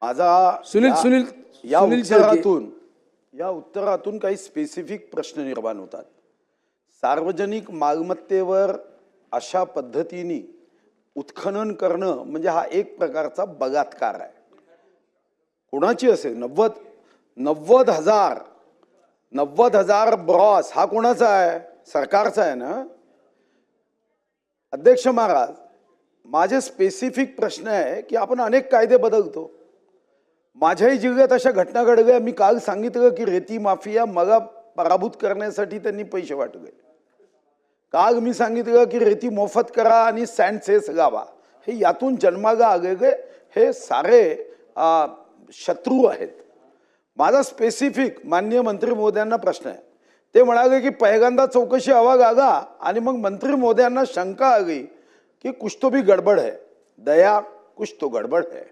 माझा सुनील सुनील या सुनील शेळके. उत्तरातून काही स्पेसिफिक प्रश्न निर्माण होतात। सार्वजनिक मालमत्तेवर अशा पद्धतीने उत्खनन करणं म्हणजे हा एक प्रकारचा बलात्कार आहे। कोणाची असेल 90,000 ब्रॉस हा कोणाचा आहे? सरकारचा आहे ना। अध्यक्ष महाराज, माझे स्पेसिफिक प्रश्न आहे की आपण अनेक कायदे बदलतो। माझ्याही जिल्ह्यात अशा घटना घडल्या। मी काल सांगितलं की रेती माफिया मला पराभूत करण्यासाठी त्यांनी पैसे वाटले। काल मी सांगितलं की रेती मोफत करा आणि सँड सेस लावा। हे यातून जन्माला आलेले हे सारे शत्रू आहेत। माझा स्पेसिफिक माननीय मंत्री महोदयांना प्रश्न आहे। ते म्हणाले की पहिल्यांदा चौकशी अहवाल आला आणि मग मंत्री महोदयांना शंका आली की कुछ तो भी गडबड है, दया कुछ तो गडबड है,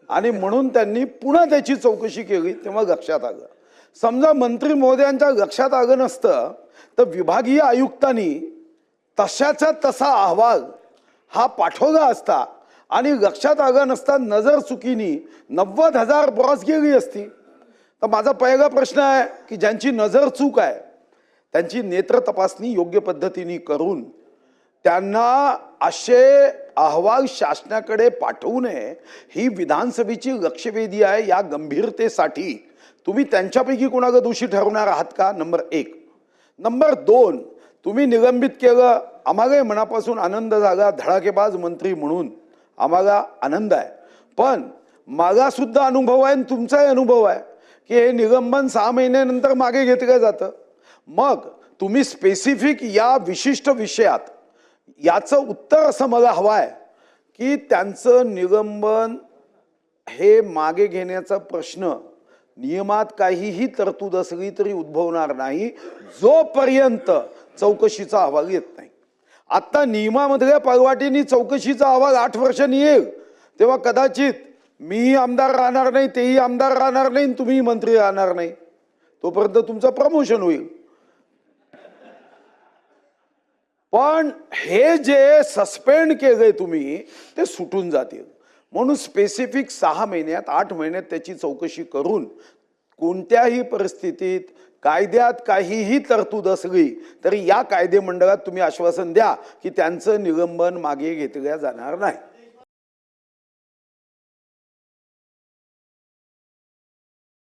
आणि म्हणून त्यांनी पुन्हा त्याची चौकशी केली। तेव्हा लक्षात आलं। समजा मंत्री महोदयांच्या लक्षात आलं नसतं तर विभागीय आयुक्तांनी तशाचा तसा अहवाल हा पाठवला असता आणि लक्षात आलं नसता नजर चुकीनी 90,000 ब्रॉस गेली असती। तर माझा पहिला प्रश्न आहे की ज्यांची नजर चूक आहे त्यांची नेत्र तपासणी योग्य पद्धतीने करून त्यांना असे अहवाल शासनाकडे पाठवू नये ही विधानसभेची लक्षवेधी आहे। या गंभीरतेसाठी तुम्ही त्यांच्यापैकी कोणाला दोषी ठरवणार आहात का? नंबर 1। नंबर 2, तुम्ही निलंबित केलं, आम्हाला मनापासून आनंद झाला। धडाकेबाज मंत्री म्हणून आम्हाला आनंद आहे। पण मला सुद्धा अनुभव आहे आणि तुमचाही अनुभव आहे की हे निलंबन 6 महिन्यानंतर मागे घेतलं जातं। मग तुम्ही स्पेसिफिक या विशिष्ट विषयात याचं उत्तर असं मला हवं आहे की त्यांचं निलंबन हे मागे घेण्याचा प्रश्न नियमात काहीही तरतूद असली तरी उद्भवणार नाही जोपर्यंत चौकशीचा अहवाल येत नाही। आता नियमामधल्या पळवाटीने चौकशीचा अहवाल 8 वर्षांनी येईल तेव्हा कदाचित मीही आमदार राहणार नाही, तेही आमदार राहणार नाही, तुम्ही मंत्री राहणार नाही। तोपर्यंत तुमचं प्रमोशन होईल। पण हे जे सस्पेंड केले तुम्ही ते सुटून जातील। म्हणून स्पेसिफिक 6 महिन्यात 8 महिन्यात त्याची चौकशी करून कोणत्याही परिस्थितीत कायद्यात काहीही तरतूद असली तरी या कायदेमंडळात तुम्ही आश्वासन द्या की त्यांचं निलंबन मागे घेतलं जाणार नाही।